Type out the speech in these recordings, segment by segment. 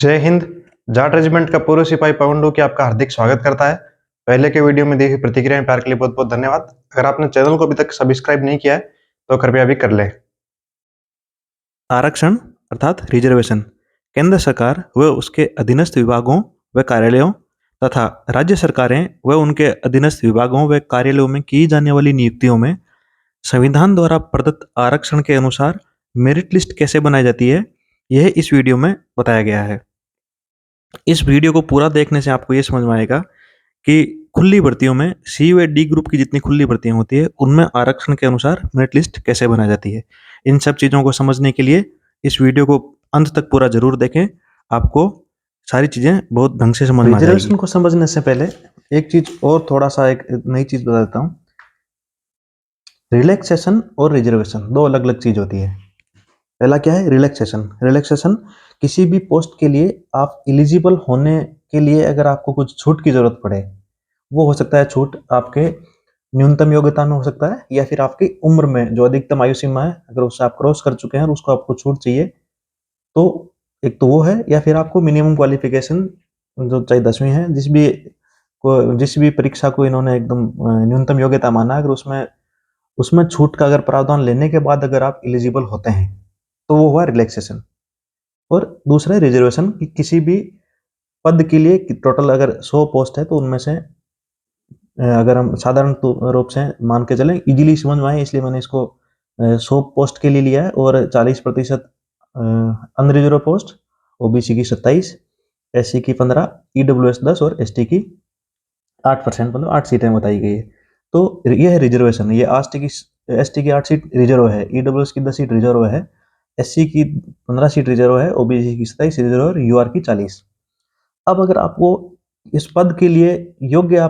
जय हिंद। जाट रेजिमेंट का पूर्व सिपाही पवन डोकी आपका हार्दिक स्वागत करता है। पहले के वीडियो में दी हुई प्रतिक्रिया प्यार के लिए बहुत बहुत धन्यवाद। अगर आपने चैनल को अभी तक सब्सक्राइब नहीं किया है तो कृपया भी कर लें। आरक्षण अर्थात रिजर्वेशन केंद्र सरकार व उसके अधीनस्थ विभागों व कार्यालयों तथा राज्य सरकारें व उनके अधीनस्थ विभागों व कार्यालयों में की जाने वाली नियुक्तियों में संविधान द्वारा प्रदत्त आरक्षण के अनुसार मेरिट लिस्ट कैसे बनाई जाती है, यह इस वीडियो में बताया गया है। इस वीडियो को पूरा देखने से आपको ये समझ में आएगा कि खुली भर्तियों में सी व डी ग्रुप की जितनी खुली भर्तियां होती है उनमें आरक्षण के अनुसार मेरिट लिस्ट कैसे बनाई जाती है। इन सब चीज़ों को समझने के लिए इस वीडियो को अंत तक पूरा जरूर देखें। आपको सारी चीज़ें बहुत ढंग से समझ में आ जाएगी। रिजर्वेशन को समझने से पहले एक चीज़ और थोड़ा सा एक नई चीज़ बता देता हूँ। रिलैक्सेशन और रिजर्वेशन दो अलग अलग चीज़ होती है। पहला क्या है? रिलैक्सेशन। रिलैक्सेशन किसी भी पोस्ट के लिए आप एलिजिबल होने के लिए अगर आपको कुछ छूट की जरूरत पड़े, वो हो सकता है छूट आपके न्यूनतम योग्यता में हो सकता है या फिर आपकी उम्र में जो अधिकतम आयु सीमा है अगर उससे आप क्रॉस कर चुके हैं और उसको आपको छूट चाहिए तो एक तो वो है, या फिर आपको मिनिमम क्वालिफिकेशन जो चाहे 10वीं है, जिस भी परीक्षा को इन्होंने एकदम न्यूनतम योग्यता माना, अगर उसमें उसमें छूट का अगर प्रावधान लेने के बाद अगर आप एलिजिबल होते हैं तो वो हुआ रिलैक्सेशन। और दूसरा है रिजर्वेशन कि किसी भी पद के लिए टोटल अगर 100 पोस्ट है तो उनमें से अगर हम साधारण रूप से मान के चलें, इजीली समझ में आए इसलिए मैंने इसको 100 पोस्ट के लिए लिया है और 40% अनरिजर्व पोस्ट, ओबीसी की 27, एससी की 15, ईडब्ल्यूएस 10 और एसटी की 8%, मतलब 8 सीटें बताई गई है। तो ये है रिजर्वेशन। ये एसटी की 8 सीट रिजर्व है, ईडब्ल्यूएस की 10 सीट रिजर्व है, एससी की 15 सीट रिजर्व है, ओबीसी की 27 रिजर्व है और यूआर की 40। अब अगर आपको इस पद के लिए योग्य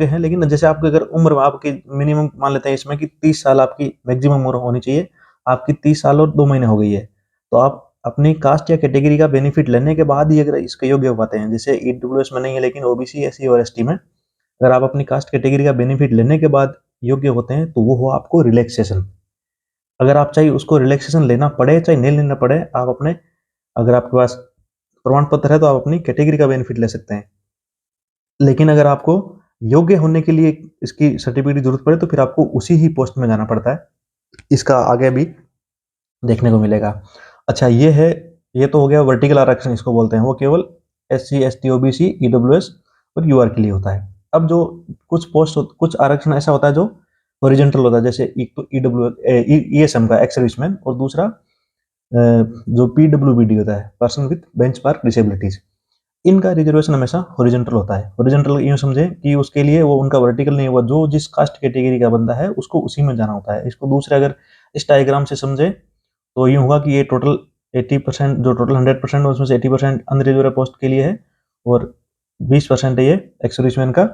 हैं, लेकिन जैसे आपकी अगर उम्र आपकी मिनिमम मान लेते हैं इसमें कि 30 साल आपकी मैक्सिमम उम्र होनी चाहिए, आपकी 30 साल और 2 महीने हो गई है, तो आप अपनी कास्ट या कैटेगरी का बेनिफिट लेने के बाद ही अगर इसके योग्य हो पाते हैं। जैसे ईडब्ल्यूएस में नहीं है लेकिन ओबीसी, एससी और एसटी में अगर आप अपनी कास्ट कैटेगरी का बेनिफिट लेने के बाद योग्य होते हैं तो वो हो आपको रिलैक्सेशन। अगर आप चाहे उसको रिलैक्सेशन लेना पड़े चाहे नहीं लेना पड़े, आप अपने अगर आपके पास प्रमाण पत्र है तो आप अपनी कैटेगरी का बेनिफिट ले सकते हैं। लेकिन अगर आपको योग्य होने के लिए इसकी सर्टिफिकेट की जरूरत पड़े तो फिर आपको उसी ही पोस्ट में जाना पड़ता है। इसका आगे भी देखने को मिलेगा। अच्छा, ये तो हो गया वर्टिकल आरक्षण इसको बोलते हैं, वो केवल एससी, एसटी, ओबीसी, ईडब्ल्यूएस और यूआर के लिए होता है। अब जो कुछ आरक्षण ऐसा होता है जो हॉरिजॉन्टल होता है, जैसे एक तो ईएसएम का एक्स सर्विसमैन और दूसरा जो पीडब्ल्यूबीडी होता है, पर्सन विद बेंचमार्क डिसेबिलिटीज। इनका रिजर्वेशन हमेशा हॉरिजॉन्टल होता है। हॉरिजॉन्टल यूं समझे कि उसके लिए वो उनका वर्टिकल नहीं हुआ, जो जिस कास्ट कैटेगरी का बंदा है उसको उसी में जाना होता है। इसको दूसरे अगर इस डायग्राम से समझे तो यूं होगा कि ये टोटल 80%, जो टोटल 100% है उसमें से 80% अनरिजर्व पोस्ट के लिए है और 20% है ये एक्स सर्विसमैन का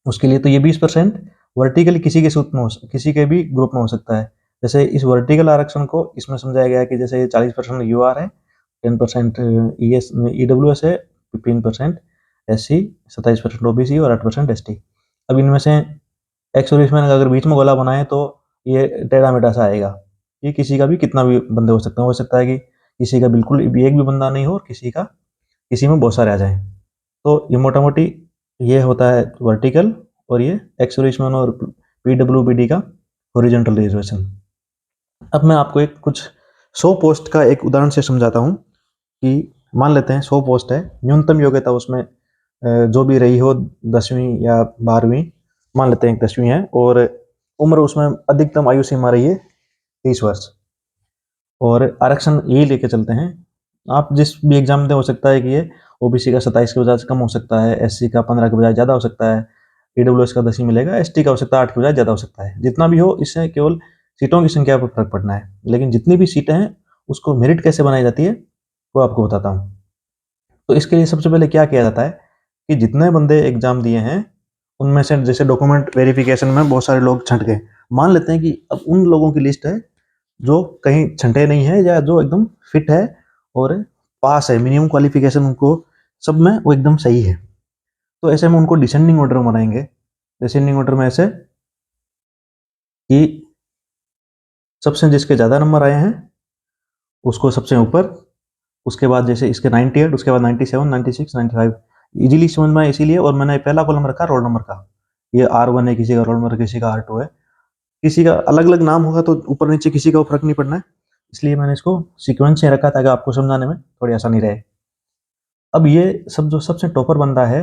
उसके लिए। तो ये 20% वर्टिकल किसी के भी ग्रुप में हो सकता है। जैसे इस वर्टिकल आरक्षण को इसमें समझाया गया कि जैसे 40% यूआर है, 10% ईडब्ल्यूएस है, 15% एससी, 27% ओबीसी और 8% एसटी। अब इनमें से एक्स सर्विसमैन अगर बीच में गोला बनाए तो ये टेढ़ा मेढ़ा सा आएगा। ये किसी का भी कितना भी बंदे हो सकता है कि किसी का बिल्कुल भी एक भी बंदा नहीं हो और किसी में बहुत सारे आ जाए। तो ये मोटा मोटी ये होता है वर्टिकल, और ये एक्स सर्विसमैन और पीडब्ल्यूबीडी का हॉरिजॉन्टल रिजर्वेशन। अब मैं आपको एक कुछ 100 पोस्ट का एक उदाहरण से समझाता हूँ कि मान लेते हैं 100 पोस्ट है, न्यूनतम योग्यता उसमें जो भी रही हो 10वीं या 12वीं, मान लेते हैं 10वीं है, और उम्र उसमें अधिकतम आयु सीमा रही है 30 वर्ष, और आरक्षण यही लेके चलते हैं। आप जिस भी एग्जाम दें हो सकता है कि ये ओबीसी का 27 के बजाय कम हो सकता है, एससी का 15 के बजाय ज़्यादा हो सकता है, ईडब्ल्यूएस का 10 ही मिलेगा, एसटी का हो सकता है 8 के बजाय ज़्यादा हो सकता है। जितना भी हो, इससे केवल सीटों की संख्या पर फर्क पड़ना है, लेकिन जितनी भी सीटें हैं उसको मेरिट कैसे बनाई जाती है वो आपको बताता हूँ। तो इसके लिए सबसे पहले क्या किया जाता है कि जितने बंदे एग्जाम दिए हैं उनमें से जैसे डॉक्यूमेंट वेरिफिकेशन में बहुत सारे लोग छंट गए, मान लेते हैं कि अब उन लोगों की लिस्ट है जो कहीं छंटे नहीं है या जो एकदम फिट है और पास है, मिनिमम क्वालिफिकेशन उनको सब में वो एकदम सही है। तो ऐसे में उनको डिसेंडिंग ऑर्डर में बनाएंगे। डिसेंडिंग ऑर्डर में ऐसे कि सबसे जिसके ज़्यादा नंबर आए हैं उसको सबसे ऊपर, उसके बाद जैसे इसके 98, उसके बाद 97, 96, 95 इजीली समझ में आए इसीलिए। और मैंने पहला कॉलम रखा रोल नंबर का, ये R1 है, किसी का रोल नंबर, किसी का R2 है, किसी का अलग अलग नाम होगा तो ऊपर नीचे किसी का फर्क नहीं पड़ना है, इसलिए मैंने इसको सीक्वेंस से रखा ताकि आपको समझाने में थोड़ी आसानी रहे। अब ये सब जो सबसे टॉपर बंदा है,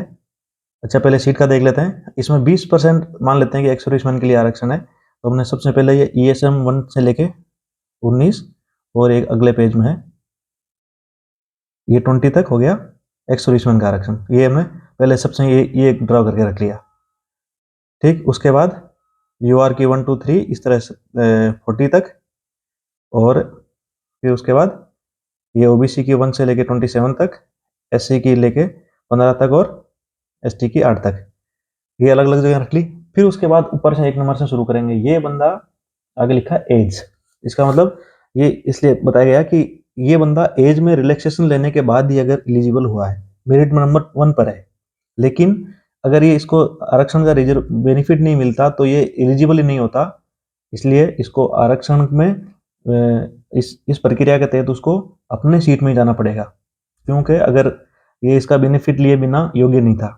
अच्छा पहले सीट का देख लेते हैं। इसमें 20% मान लेते हैं कि एक्स सर्विसमैन के लिए आरक्षण है, तो हमने सबसे पहले ये ESM 1 से लेके 19 और एक अगले पेज में है ये 20 तक हो गया एक्स सर्विसमैन का आरक्षण। ये हमने पहले सबसे ये ड्रॉ करके रख लिया। ठीक, उसके बाद UR की 1 2 3 इस तरह से 40 तक, और फिर उसके बाद ये OBC की 1 से लेके 27 तक, SC की लेके 15 तक और ST की 8 तक, ये अलग अलग जगह रख ली। फिर उसके बाद ऊपर से 1 नंबर से शुरू करेंगे। ये बंदा आगे लिखा एज, इसका मतलब ये इसलिए बताया गया कि ये बंदा एज में रिलैक्सेशन लेने के बाद ही अगर एलिजिबल हुआ है, मेरिट नंबर 1 पर है, लेकिन अगर ये इसको आरक्षण का रिजर्व बेनिफिट नहीं मिलता तो ये एलिजिबल ही नहीं होता। इसलिए इसको आरक्षण में इस प्रक्रिया के तहत उसको अपने सीट में ही जाना पड़ेगा, क्योंकि अगर ये इसका बेनिफिट लिए बिना योग्य नहीं था।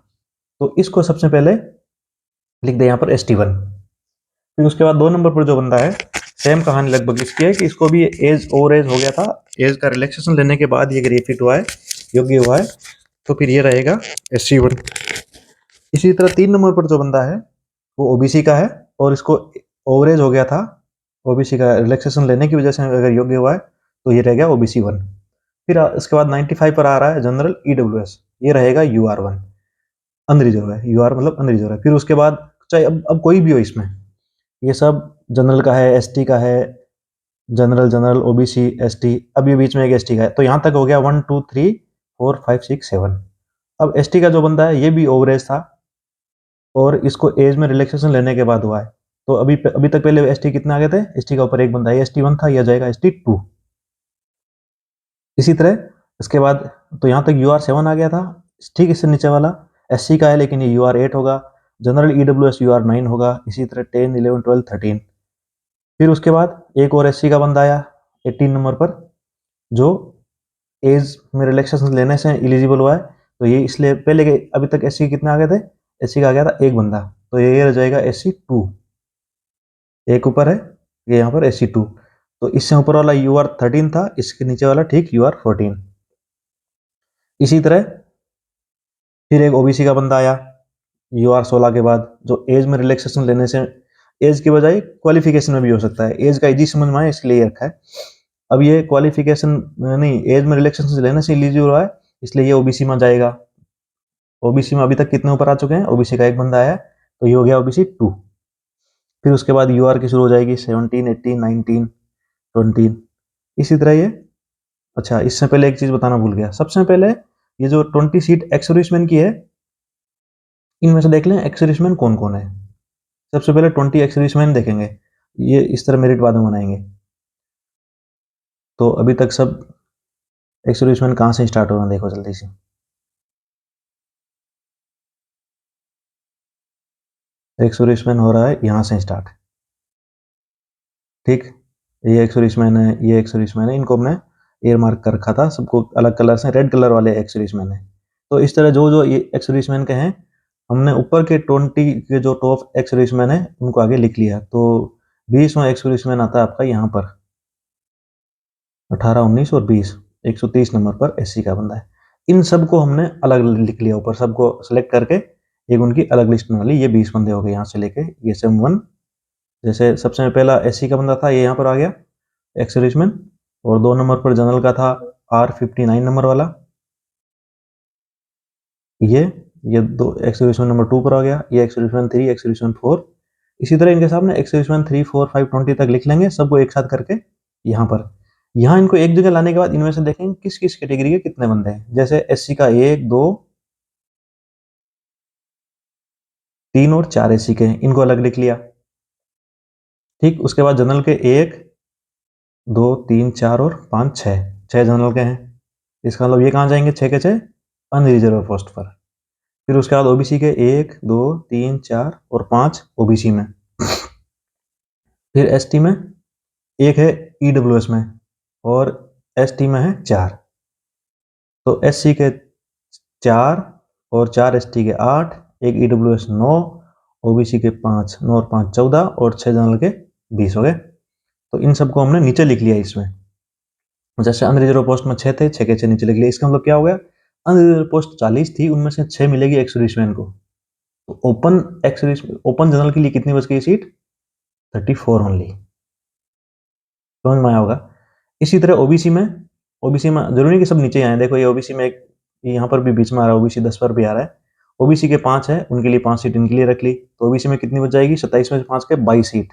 तो इसको सबसे पहले लिख दे यहाँ पर ST1। फिर उसके बाद 2 नंबर पर जो बंदा है, सेम कहानी लगभग इसकी है कि इसको भी एज ओवर एज हो गया था, एज का रिलैक्सेशन लेने के बाद ये अगर ये फिट हुआ है, योग्य हुआ है, तो फिर ये रहेगा SC1। इसी तरह 3 नंबर पर जो बंदा है वो OBC का है और इसको ओवर एज हो गया था, OBC का रिलैक्सेशन लेने की वजह से अगर योग्य हुआ है तो ये रह गया OBC1। फिर इसके बाद 95 पर आ रहा है जनरल EWS, ये रहेगा UR1, अनरिजर्व है, UR मतलब अनरिजर्व है। फिर उसके बाद चाहे अब कोई भी हो इसमें, ये सब जनरल का है, ST का है, जनरल जनरल OBC ST, अब ये बीच में एक ST का है, तो यहाँ तक हो गया 1 2 3 4 5 6 7। अब ST का जो बंदा है ये भी ओवरेज था और इसको एज में रिलैक्सेशन लेने के बाद हुआ है, तो अभी तक पहले ST कितने आ गए थे, ST का ऊपर एक बंदा है, ST1 था, यह जाएगा ST2। इसी तरह इसके बाद तो यहाँ तक UR7 आ गया था। ठीक, इससे नीचे वाला SC का है लेकिन ये UR8 होगा, जनरल EWS UR9 होगा, इसी तरह 10 11 12 13। फिर उसके बाद एक और SC का बंदा आया 18 नंबर पर, जो एज में रिलैक्सेशन लेने से एलिजिबल हुआ है, तो ये इसलिए पहले के अभी तक SC कितने आ गए थे, SC का आ गया था एक बंदा, तो ये रह जाएगा SC2। एक ऊपर है, ये यहाँ पर SC2, तो इससे ऊपर वाला UR13 था, इसके नीचे वाला ठीक UR14। इसी तरह फिर एक OBC का बंदा आया UR16 के बाद, जो एज में रिलैक्सेशन लेने से, एज के बजाय क्वालिफिकेशन में भी हो सकता है, एज का इजी समझ में आए इसलिए ये रखा है। अब ये क्वालिफिकेशन नहीं, एज में रिलैक्सेशन लेने से एलिजिबल हुआ है, इसलिए ये OBC में जाएगा। OBC में अभी तक कितने ऊपर आ चुके हैं, OBC का एक बंदा आया, तो ये हो गया OBC2। फिर उसके बाद UR की शुरू हो जाएगी 17 18 19 20, इसी तरह ये। अच्छा, इससे पहले एक चीज बताना भूल गया, सबसे पहले ये जो 20 सीट एक्स सर्विसमैन की है, इनमें से देख लें एक्स सर्विसमैन कौन कौन है। सबसे पहले 20 एक्स सर्विसमैन देखेंगे, ये इस तरह मेरिट बाद में बनाएंगे। तो अभी तक सब एक्स सर्विसमैन कहाँ से स्टार्ट हो रहा है, देखो जल्दी से। एक्स सर्विसमैन हो रहा है यहाँ से स्टार्ट। ठीक, ये एक्स सर्विसमैन है, ये एक्स सर्विसमैन है, इनको हमने एयर मार्क कर रखा था, सबको अलग कलर से, रेड कलर वाले एक्स सर्विसमैन है। तो इस तरह जो जो ये एक्स सर्विसमैन के हैं, हमने ऊपर के 20 के जो टॉप एक्स सर्विसमैन है उनको आगे लिख लिया। तो 20वां एक्स सर्विसमैन आता है आपका यहाँ पर, 18 19 और 20, 130 नंबर पर SC का बंदा है। इन सबको हमने अलग लिख लिया, ऊपर सबको सेलेक्ट करके एक उनकी अलग लिस्ट बना ली। ये 20 बंदे हो गए यहाँ से लेके ये SM1। जैसे सबसे पहला SC का बंदा था, ये यहाँ पर आ गया एक्स सर्विसमैन, और 2 नंबर पर जनरल का था R59 नंबर वाला, ये दो एक्स सर्विसमैन नंबर 2 पर आ गया, ये एक्स सर्विसमैन 3, एक्स सर्विसमैन 4। इसी तरह इनके सामने एक्स सर्विसमैन 3 4 5 20 तक लिख लेंगे, सबको एक साथ करके यहाँ पर। यहाँ इनको एक जगह लाने के बाद इनमें से देखेंगे किस किस कैटेगरी के कितने बंदे हैं। जैसे SC का 1 2 3 और 4 SC के हैं, इनको अलग लिख लिया। ठीक, उसके बाद जनरल के 1 2 3 4 और 5 6 जनरल के हैं। इसका मतलब ये कहाँ जाएंगे, 6 के 6 अनरिजर्व पोस्ट पर। फिर उसके बाद OBC के 1 2 3 4 और 5 OBC में। फिर ST में एक है EWS में, और ST में है 4। तो एससी के 4 और 4 एसटी के 8, एक ईडब्ल्यूएस 9, ओबीसी के 5, 9 और 5 14 और 6 जनरल के 20 हो गए। तो इन सबको हमने नीचे लिख लिया इसमें। जैसे अनरिजर्व पोस्ट में 6 थे, 6 के 6 नीचे लिख लिए। इसका मतलब क्या हो गया, अनरिजर्व पोस्ट 40 थी, उनमें से 6 मिलेगी एक्स सर्विसमैन को। तो ओपन जनरल के लिए कितनी बच गई सीट, 34 ओनली। समझ में आया होगा। इसी तरह ओबीसी में जरूरी नहीं कि सब नीचे आए। देखो ये ओबीसी में एक यहाँ पर भी बीच में आ रहा है, ओबीसी 10 पर भी आ रहा है। ओबीसी के 5 है, उनके लिए 5 सीट इनके लिए रख ली। तो ओबीसी में कितनी बच जाएगी, 27 में से 5 के 22 सीट।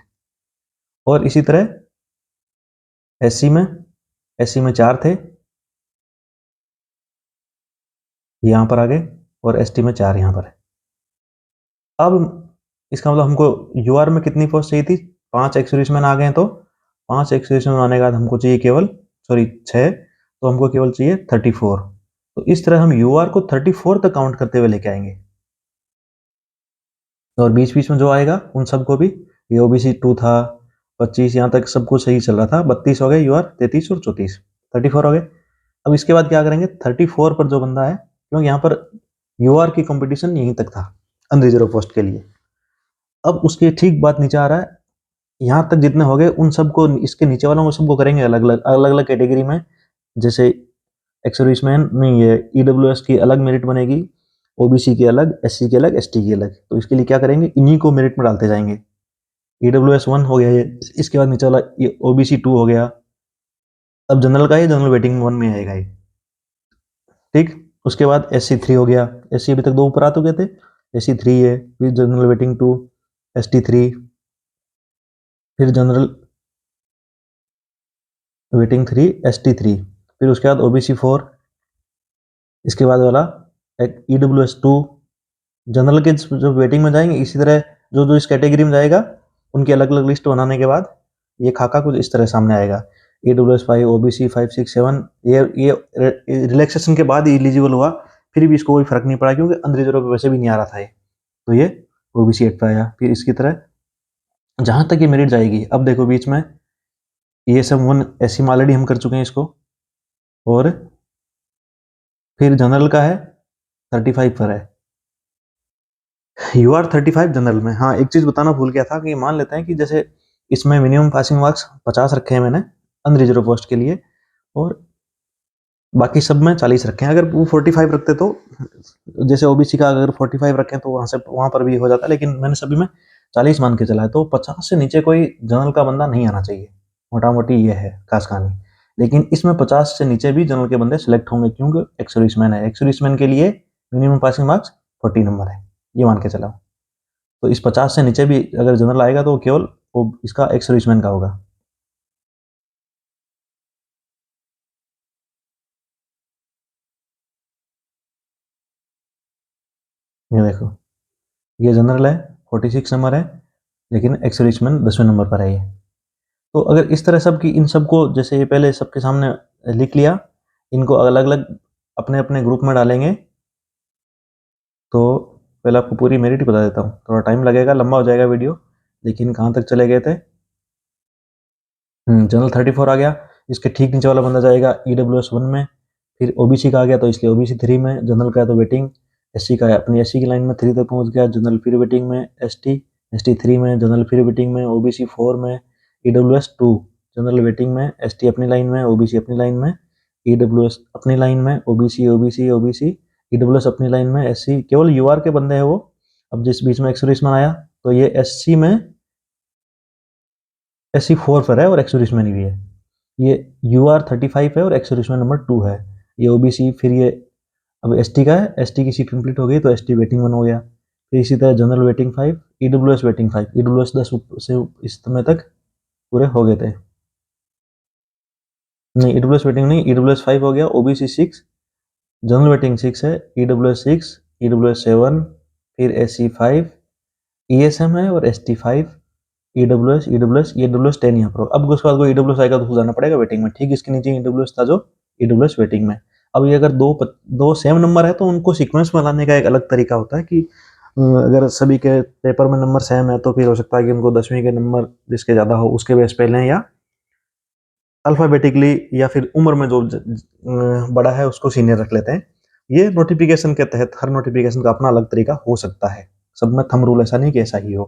और इसी तरह एससी में 4 थे, यहाँ पर आ गए, और एसटी में 4 यहाँ पर है। अब इसका मतलब हमको यूआर में कितनी पोस्ट चाहिए थी, 5 एक्स सर्विसमैन आ गए। तो 5 एक्स सर्विसमैन आने के बाद हमको चाहिए केवल 6, तो हमको केवल चाहिए 34। तो इस तरह हम यूआर को 34 तक काउंट करते हुए लेके आएंगे। और बीच बीच में जो आएगा उन सबको भी, ये ओबीसी 2 था, 25 यहाँ तक सब कुछ सही चल रहा था, 32 हो गए यूआर, 33 और 34, 34 हो गए। अब इसके बाद क्या करेंगे, 34 पर जो बंदा है, क्योंकि यहाँ पर यूआर की कंपटीशन यहीं तक था अनरिजर्व पोस्ट के लिए। अब उसके ठीक बाद नीचे आ रहा है, यहाँ तक जितने हो गए उन सबको, इसके नीचे वालों को सबको करेंगे अलग अलग कैटेगरी में। जैसे एक्स सर्विसमैन नहीं है, ईडब्ल्यूएस की अलग मेरिट बनेगी, ओबीसी की अलग, एससी की अलग, एसटी की अलग। तो इसके लिए क्या करेंगे, इन्हीं को मेरिट में डालते जाएंगे। ईडब्ल्यूएस 1 हो गया ये, इसके बाद नीचे वाला ये ओबीसी 2 हो गया। अब जनरल का, ये जनरल वेटिंग 1 में आएगा ये, ठीक। उसके बाद एससी 3 हो गया, एससी अभी तक 2 ऊपर आ चुके थे, एससी 3 है, फिर जनरल वेटिंग 2, एसटी 3, फिर जनरल वेटिंग 3, एसटी 3, फिर उसके बाद ओबीसी 4, इसके बाद वाला एक ईडब्ल्यूएस 2। जनरल के जो वेटिंग में जाएंगे, इसी तरह जो जो इस कैटेगरी में जाएगा उनकी अलग अलग लिस्ट बनाने के बाद ये खाका कुछ इस तरह सामने आएगा। ईडब्ल्यूएस 5, ओबीसी 5 6 7, ये रिलैक्सेशन के बाद एलिजिबल हुआ, फिर भी इसको कोई फर्क नहीं पड़ा क्योंकि अनरिजर्व पे वैसे भी नहीं आ रहा था ये। तो ये ओबीसी 8 पे आया। फिर इसकी तरह जहां तक ये मेरिट जाएगी, अब देखो बीच में ये सब 1 एससी में ऑलरेडी हम कर चुके हैं इसको, और फिर जनरल का है 35 पर है, यूआर 35 जनरल में। हाँ, एक चीज बताना भूल गया था कि मान लेते हैं कि जैसे इसमें मिनिमम पासिंग मार्क्स 50 रखे हैं मैंने अनरिजर्व पोस्ट के लिए, और बाकी सब में 40 रखे हैं। अगर वो 45 रखते तो, जैसे ओबीसी का अगर 45 रखें तो वहां पर भी हो जाता, लेकिन मैंने सभी में 40 मान के चला है। तो 50 से नीचे कोई जनरल का बंदा नहीं आना चाहिए, मोटा मोटी ये है खास कहानी। लेकिन इसमें 50 से नीचे भी जनरल के बंदे सिलेक्ट होंगे, क्योंकि एक्स सर्विसमैन है। एक्स सर्विसमैन के लिए मिनिमम पासिंग मार्क्स 40 नंबर है, ये मान के चला। तो इस 50 से नीचे भी अगर जनरल आएगा तो केवल वो इसका एक्स सर्विसमैन का होगा। ये देखो, ये जनरल है, 46 नंबर है, लेकिन एक्स सर्विसमैन 10वें नंबर पर है ये। तो अगर इस तरह सब की, इन सबको जैसे ये पहले सबके सामने लिख लिया, इनको अलग अलग अपने अपने ग्रुप में डालेंगे। तो पहले आपको पूरी मेरिट बता देता हूँ, थोड़ा टाइम लगेगा, लंबा हो जाएगा वीडियो, लेकिन कहाँ तक चले गए थे। जनरल 34 आ गया, इसके ठीक नीचे वाला बंदा जाएगा ईडब्ल्यूएस 1 में। फिर ओबीसी का आ गया तो इसलिए ओबीसी 3 में, जनरल का है तो वेटिंग। एससी का है अपनी एससी की लाइन में 3 तक पहुंच गया, जनरल फिर वेटिंग में, एसटी 3 में, जनरल फिर वेटिंग में, ओबीसी 4 में, ईडब्ल्यूएस 2 जनरल वेटिंग में, एसटी अपनी लाइन में, ओबीसी अपनी लाइन में, ईडब्ल्यूएस अपनी लाइन में, ओबीसी ओबीसी ओबीसी, ईडब्ल्यूएस अपनी लाइन में, एससी केवल यूआर के बंदे हैं वो। अब जिस बीच में एक्स सर्विसमैन आया, तो ये एससी में एससी 4 पर है और एक्स सर्विसमैन भी है। ये यूआर 35 है और एक्स सर्विसमैन नंबर 2 है। ये ओबीसी, फिर ये अब एसटी का है, एसटी की सीट कंप्लीट हो गई तो एसटी वेटिंग 1 हो गया। फिर इसी तरह general waiting 5, EWS waiting 5, EWS 10 से इस समय तक पूरे हो गए थे। नहीं, ईडब्ल्यूएस वेटिंग नहीं, ईडब्ल्यूएस 5 हो गया, ओबीसी 6, जनरल वेटिंग 6 है, ईडब्ल्यूएस 6, ईडब्ल्यूएस 7, फिर एससी 5, ईएसएम है और एसटी 5, ईडब्ल्यूएस 10 यहाँ पर। अब उसके बाद कोई ईडब्ल्यूएस आएगा तो उसको जाना पड़ेगा वेटिंग में, ठीक इसके नीचे ईडब्ल्यूएस था जो ईडब्ल्यूएस वेटिंग में। अब ये अगर दो सेम नंबर है तो उनको सीक्वेंस में लाने का एक अलग तरीका होता है कि अगर सभी के पेपर में नंबर सेम है तो फिर हो सकता है कि उनको 10वीं के नंबर जिसके ज़्यादा हो उसके बेस पे लें, या अल्फ़ाबेटिकली या फिर उम्र में जो बड़ा है उसको सीनियर रख लेते हैं। ये नोटिफ़िकेशन के तहत हर नोटिफ़िकेशन का अपना अलग तरीका हो सकता है। सब में थंब रूल ऐसा नहीं कि ऐसा ही हो।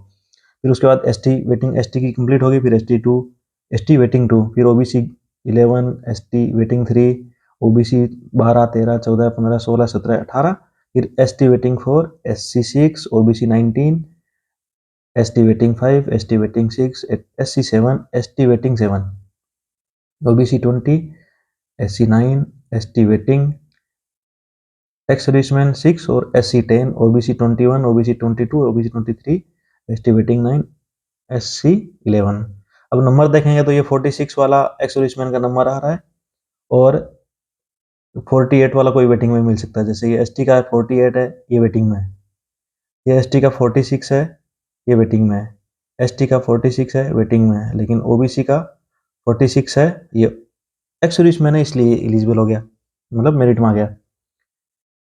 फिर उसके बाद एसटी वेटिंग एसटी की कंप्लीट होगी, फिर एसटी 2, एसटी वेटिंग 2, फिर ओबीसी 11, एसटी वेटिंग 3, ओबीसी 12, 13, 14, 15, 16, 17, 18, फिर ST waiting 4, SC 6, OBC 19, ST waiting 5, ST waiting 6, SC 7, ST waiting 7, OBC 20, SC 9, ST waiting, ex serviceman 6 और SC 10, OBC 21, OBC 22, OBC 23, ST waiting 9, SC 11। अब number देखेंगे तो ये 46 वाला ex serviceman का number आ रहा है और 48 वाला कोई वेटिंग में मिल सकता है। जैसे ये एसटी का 48 है, ये वेटिंग में है। ये एसटी का 46 है, ये वेटिंग में है। एसटी का 46 है, वेटिंग में है। लेकिन ओबीसी का 46 है, ये एक्स सर्विसमैन है इसलिए एलिजिबल हो गया, मतलब मेरिट में आ गया।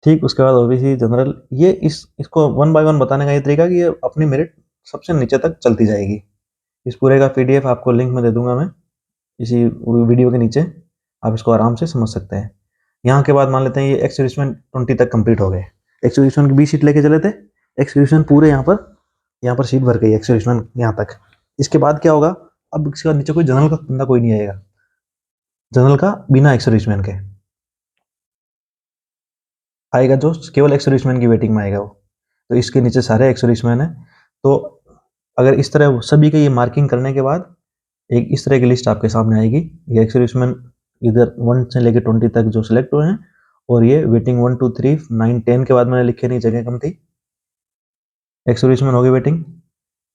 ठीक, उसके बाद ओबीसी जनरल, ये इसको वन बाय वन बताने का ये तरीका कि ये अपनी मेरिट सबसे नीचे तक चलती जाएगी। इस पूरे का पीडीएफ आपको लिंक में दे दूंगा मैं इसी वीडियो के नीचे, आप इसको आराम से समझ सकते हैं। यहाँ के बाद मान लेते हैं ये एक्स सर्विसमैन 20 तक कंप्लीट हो गए। एक्स सर्विसमैन की 20 सीट लेके चले थे, एक्स सर्विसमैन पूरे यहाँ पर सीट भर गई एक्स सर्विसमैन यहाँ तक। इसके बाद क्या होगा, अब इसके बाद नीचे कोई जनरल का बंदा कोई नहीं आएगा, जनरल का बिना एक्स सर्विसमैन के आएगा, जो केवल एक्स सर्विसमैन की वेटिंग में आएगा वो। तो इसके नीचे सारे एक्स सर्विसमैन है। तो अगर इस तरह सभी के ये मार्किंग करने के बाद एक इस तरह की लिस्ट आपके सामने आएगी। ये एक्स सर्विसमैन इधर 1 से लेकर 20 तक जो सिलेक्ट हुए हैं, और ये वेटिंग 1 2 3 9 10 के बाद मैंने लिखे नहीं, जगह कम थी। एक्स सर्विसमैन हो गई वेटिंग।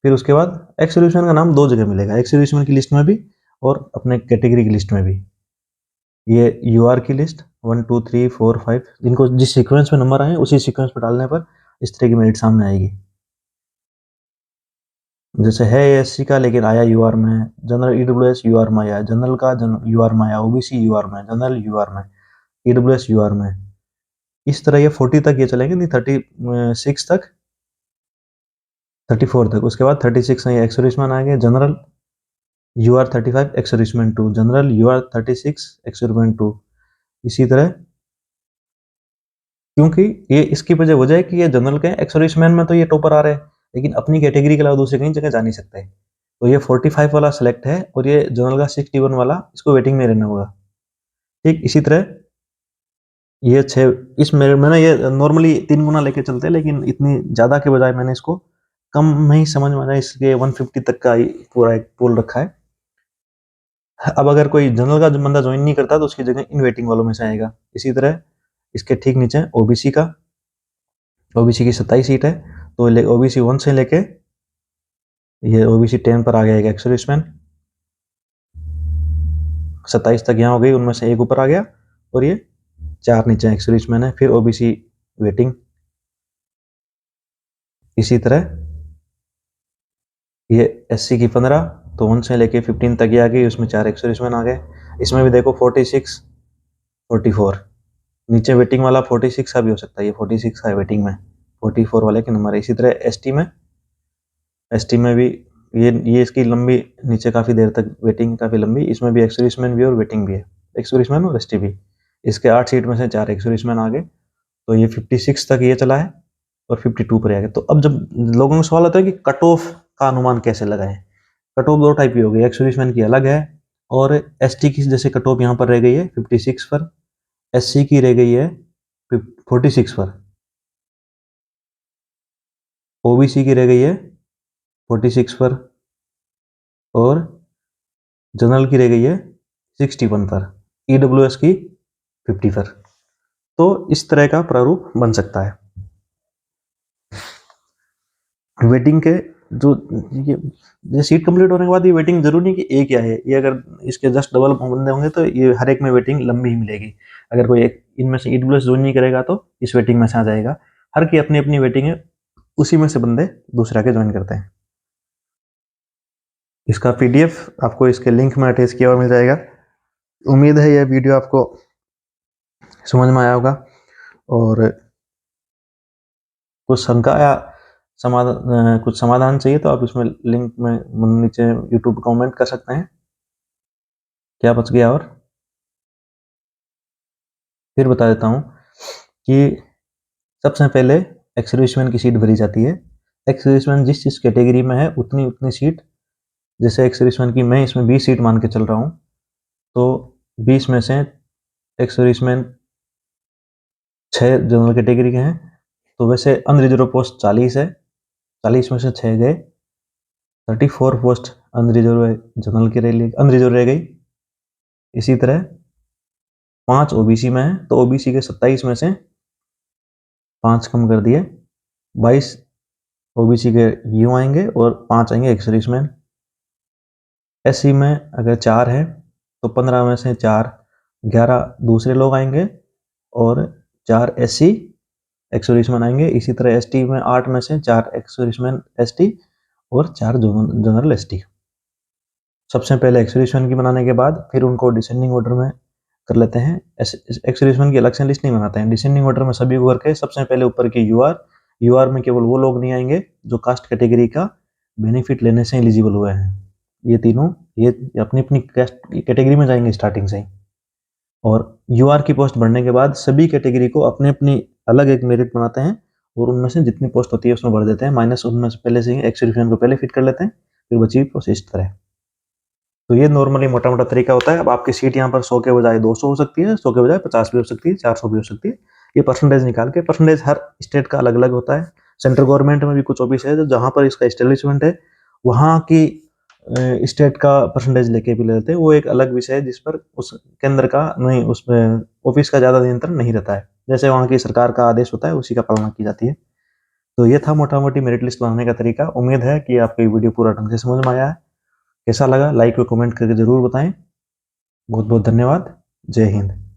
फिर उसके बाद एक्स सर्विसमैन का नाम दो जगह मिलेगा, एक्स सर्विसमैन की लिस्ट में भी और अपने कैटेगरी की लिस्ट में भी। ये यूआर की लिस्ट 1 2 3 4 5, जिनको जिस सीक्वेंस में नंबर आए उसी सीक्वेंस में डालने पर इस तरह की मेरिट सामने आएगी। जैसे है एससी का लेकिन आया यूआर में, जनरल ईडब्ल्यूएस यूआर में आया, जनरल का यूआर में आया, ओबीसी यूआर में, जनरल यूआर में, ईडब्ल्यूएस यूआर में। इस तरह ये 40 तक ये चलेंगे, नहीं 36 तक, 34 तक। उसके बाद 36 में ये एक्स सर्विसमैन आएंगे, general UR 35 ex serviceman 2, general UR 36 ex serviceman 2। इसी तरह, क्योंकि ये इसकी वजह है कि ये जनरल के एक्स सर्विसमैन में तो ये टॉपर आ रहे हैं, लेकिन अपनी कैटेगरी के अलावा दूसरी कहीं जगह जा नहीं सकते। तो ये 45 वाला सिलेक्ट है और ये जनरल का 61 वाला, इसको वेटिंग में रहना होगा। ठीक इसी तरह ये 6, इस मेरे मैंने ये नॉर्मली 3 गुना लेके चलते हैं, लेकिन इतनी ज़्यादा के बजाय मैंने इसको कम में ही समझ में आया, इसलिए 150 तक का ही पूरा एक पोल रखा है। अब अगर कोई जनरल का जो बंदा ज्वाइन नहीं करता तो उसकी जगह इन वेटिंग वालों में से आएगा। इसी तरह इसके ठीक नीचे ओबीसी का, ओबीसी की 27 सीट है, तो ओबीसी 1 से लेके ये ओबीसी 10 पर आ गया एक एक्स सर्विसमैन, 27 तक यहाँ हो गई, उनमें से एक ऊपर आ गया और ये 4 नीचे एक्स सर्विसमैन है। फिर ओबीसी वेटिंग, इसी तरह ये एससी की 15, तो 1 से लेके 15 तक ये आ गई, उसमें 4 एक्स सर्विसमैन आ गए। इसमें भी देखो 46 44, नीचे वेटिंग वाला 46 का भी हो सकता है, ये 46 का है वेटिंग में, 44 वाले के नंबर है। इसी तरह एसटी में भी ये इसकी लंबी, नीचे काफ़ी देर तक वेटिंग काफ़ी लंबी, इसमें भी एक्स सर्विसमैन भी और वेटिंग भी है, एक्स सर्विसमैन और एसटी भी। इसके 8 सीट में से 4 एक्स सर्विसमैन आ गए, तो ये 56 तक ये चला है और 52 पर आ गया। तो अब जब लोगों को सवाल आता है कि कट ऑफ का अनुमान कैसे लगाएं, कट ऑफ दो टाइप की हो गई, एक्स सर्विसमैन की अलग है और एसटी की जैसे कट ऑफ यहाँ पर रह गई है 56 पर, एससी की रह गई है 46 पर, ओबीसी की रह गई है 46 पर और जनरल की रह गई है 61 पर, ईडब्ल्यूएस की 50 पर। तो इस तरह का प्रारूप बन सकता है। वेटिंग के जो ये सीट कंप्लीट होने के बाद ये वेटिंग जरूरी नहीं कि एक ही आए, ये अगर इसके जस्ट डबल बंदे होंगे तो ये हर एक में वेटिंग लंबी ही मिलेगी। अगर कोई एक इनमें से ईडब्ल्यूएस ज्वाइन नहीं करेगा तो इस वेटिंग में से आ जाएगा। हर की अपनी अपनी वेटिंग है, उसी में से बंदे दूसरा के ज्वाइन करते हैं। इसका पीडीएफ आपको इसके लिंक में अटैच किया हुआ मिल जाएगा। उम्मीद है यह वीडियो आपको समझ में आया होगा और कुछ शंका या समाधान, कुछ समाधान चाहिए तो आप इसमें लिंक में नीचे यूट्यूब कमेंट कर सकते हैं। क्या बच गया? और फिर बता देता हूँ कि सबसे पहले एक्स सर्विसमैन की सीट भरी जाती है। एक्स सर्विसमैन जिस कैटेगरी में है उतनी उतनी सीट, जैसे एक्स सर्विसमैन की मैं इसमें 20 सीट मान के चल रहा हूँ, तो 20 में से एक्स सर्विसमैन 6 जनरल कैटेगरी के हैं, तो वैसे अनरिजर्व पोस्ट 40 है, 40 में से 6 गए, 34 पोस्ट अनरिजर्व जनरल के लिए अनरिजर्व रह गई। इसी तरह 5 ओबीसी में है, तो ओबीसी के 27 में से 5 कम कर दिए, 22 ओबीसी के यू आएंगे और 5 आएंगे एक्स सर्विसमैन। एससी में अगर 4 है तो 15 में से 4, 11 दूसरे लोग आएंगे और 4 एससी एक्स सर्विसमैन आएंगे। इसी तरह एसटी में 8 में से 4 एक्स सर्विसमैन एसटी और 4 जनरल एसटी। सबसे पहले एक्स सर्विसमैन की बनाने के बाद फिर उनको डिसेंडिंग ऑर्डर में कर लेते हैं। एक्स सर्विसमैन की अलग से लिस्ट नहीं बनाते हैं, डिसेंडिंग ऑर्डर में सभी को करके सबसे पहले ऊपर की यूआर में केवल वो लोग नहीं आएंगे जो कास्ट कैटेगरी का बेनिफिट लेने से एलिजिबल हुए हैं। ये तीनों ये अपनी अपनी कास्ट कैटेगरी में जाएंगे स्टार्टिंग से ही, और यूआर की पोस्ट बढ़ने के बाद सभी कैटेगरी को अपने अपनी अलग एक मेरिट बनाते हैं और उनमें से जितनी पोस्ट होती है उसमें भर देते हैं, माइनस उनमें से पहले से ही एक्स सर्विसमैन को पहले फिट कर लेते हैं, फिर बची प्रोसेस इस तरह। तो ये नॉर्मली मोटा मोटा तरीका होता है। अब आपकी सीट यहाँ पर 100 के बजाय 200 हो सकती है, 100 के बजाय 50 भी हो सकती है, 400 भी हो सकती है। ये परसेंटेज निकाल के, परसेंटेज हर स्टेट का अलग अलग होता है। सेंट्रल गवर्नमेंट में भी कुछ ऑफिस है जहाँ पर इसका एस्टेब्लिशमेंट है, वहाँ की स्टेट का परसेंटेज लेके भी ले लेते हैं, वो एक अलग विषय है जिस पर उस केंद्र का नहीं, उसमें ऑफिस का ज़्यादा नियंत्रण नहीं रहता है। जैसे वहाँ की सरकार का आदेश होता है उसी का पालना की जाती है। तो ये था मोटा मोटी मेरिट लिस्ट बनाने का तरीका। उम्मीद है कि आपको ये वीडियो पूरा ढंग से समझ में आया है। कैसा लगा लाइक और कमेंट करके ज़रूर बताएं। बहुत बहुत धन्यवाद। जय हिंद।